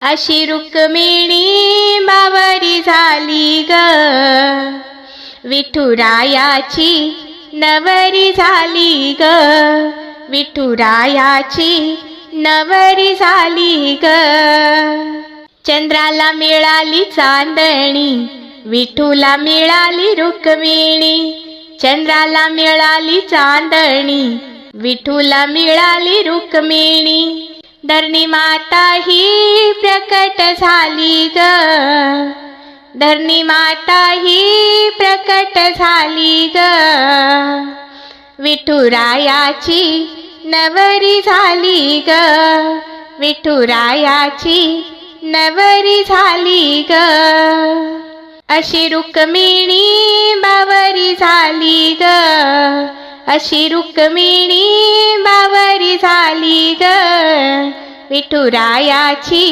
अशी रुक्मिणी बावरी झाली ग, विठुरायाची नवरी झाली ग, विठुरायाची नवरी झाली ग. चंद्राला मिळाली चांदणी, विठूला मिळाली रुक्मिणी. चंद्राला मिळाली चांदणी, विठूला मिळाली रुक्मिणी. धरणी माता ही प्रकट झाली ग, धरणी माता ही प्रकट झाली ग, विठुरायाची नवरी झाली ग, विठुरायाची नवरी झाली ग. अशी रुक्मिणी बावरी झाली ग, अशी रुक्मिणी बावरी झाली ग, विठुरायाची